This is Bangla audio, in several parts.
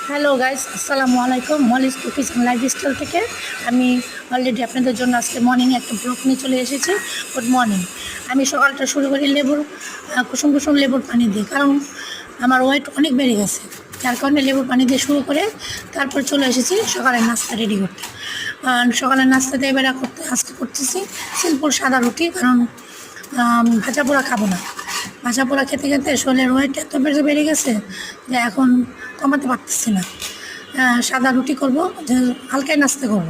হ্যালো গাইস, আসসালামু আলাইকুম। মলিস কুকিজ অ্যান্ড লাইফস্টাইল থেকে আমি অলরেডি আপনাদের জন্য আজকে মর্নিংয়ে একটা ব্লগ নিয়ে চলে এসেছি। Good morning. আমি সকালটা শুরু করি কুসুম কুসুম লেবুর পানি দিয়ে, কারণ আমার ওয়েট অনেক বেড়ে গেছে, যার কারণে লেবুর পানি দিয়ে শুরু করে তারপর চলে এসেছি সকালের নাস্তা রেডি করতে। সকালের নাস্তাতে এবার আজকে করতেছি সিম্পল সাদা রুটি, কারণ ভাজা পোড়া খাবো না। ভাজা পোড়া খেতে খেতে শরীরের ওয়েট এত বেড়ে গেছে যে এখন কমাতে পারতেছি না। সাদা রুটি করব, যে হালকাই নাস্তা করব।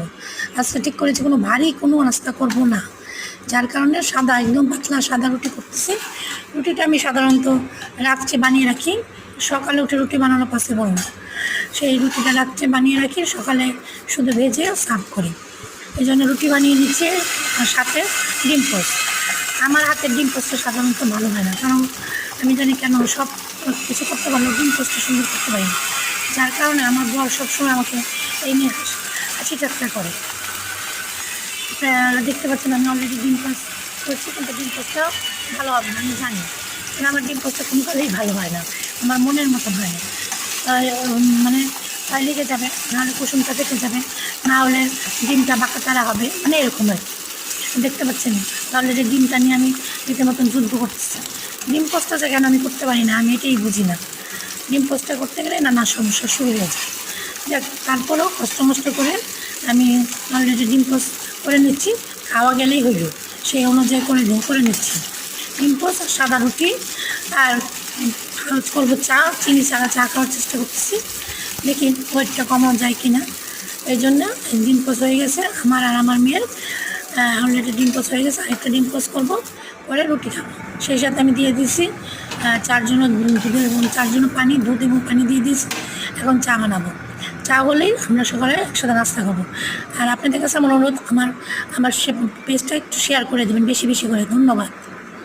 আজকে ঠিক করেছি কোনো ভারী কোনো নাস্তা করব না, যার কারণে সাদা একদম পাতলা সাদা রুটি করতেছি। রুটিটা আমি সাধারণত রাত্রে বানিয়ে রাখি, সকালে উঠে রুটি বানানো পসিবল না। সেই রুটিটা রাত্রে বানিয়ে রাখি, সকালে শুধু ভেজে সার্ভ করি। এই জন্য রুটি বানিয়ে নিচ্ছি, আর সাথে ডিম পোস্ট। আমার হাতের ডিম পোস্টটা সাধারণত ভালো হয় না, কারণ আমি জানি কেন সব কিছু করতে পারলেও ডিম পোস্টটা সুন্দর করতে পারি না। যার কারণে আমার বর সবসময় আমাকে এই নিয়ে হাসি ঠাট্টা করে। দেখতে পাচ্ছেন আমি অলরেডি ডিম পোস্ট করছি, কিন্তু ডিম পোস্টটাও ভালো হবে না, আমি জানি। কারণ আমার ডিম পোস্টটা কোনোকালেই ভালো হয় না, আমার মনের মতন হয় না। মানে লেগে যাবে, নাহলে কুসুমটা কেটে যাবে, না হলে ডিমটা বাঁকা তারা হবে, মানে এরকম আর কি। দেখতে পাচ্ছেন অলরেডি ডিমটা নিয়ে আমি রীতিমতন যুদ্ধ করতেছি। ডিম পোস্টটা যে কেন আমি করতে পারি না, আমি এটাই বুঝি না। ডিম পোস্টটা করতে গেলে নানা সমস্যা শুরু হয়ে যায়। যাক, তারপরেও কষ্ট মষ্ট করে আমি অলরেডি ডিম পোস্ট করে নিচ্ছি, খাওয়া গেলেই হইল সেই অনুযায়ী করে নিচ্ছি। ডিম পোস্ট আর সাদা রুটি, আর করবো চা, চিনি ছাড়া চা খাওয়ার চেষ্টা করতেছি, দেখি ওয়েটটা কমানো যায় কি না। এই জন্য ডিম পোস্ট হয়ে গেছে আমার আর আমার মেয়ের। অলরেডি ডিম পোস্ট হয়ে গেছে, আরেকটা ডিম পোস্ট করবো, পরে রুটি খাবো। সেই সাথে আমি দিয়ে দিয়েছি চারজনের পানি, দুধ এবং পানি দিয়ে দিয়েছি। এখন চা বানাবো, চা হলেই আমরা সকালে একসাথে নাস্তা করবো। আর আপনাদের কাছে আমার অনুরোধ, আমার পেজটা একটু শেয়ার করে দেবেন, বেশি বেশি করে। ধন্যবাদ।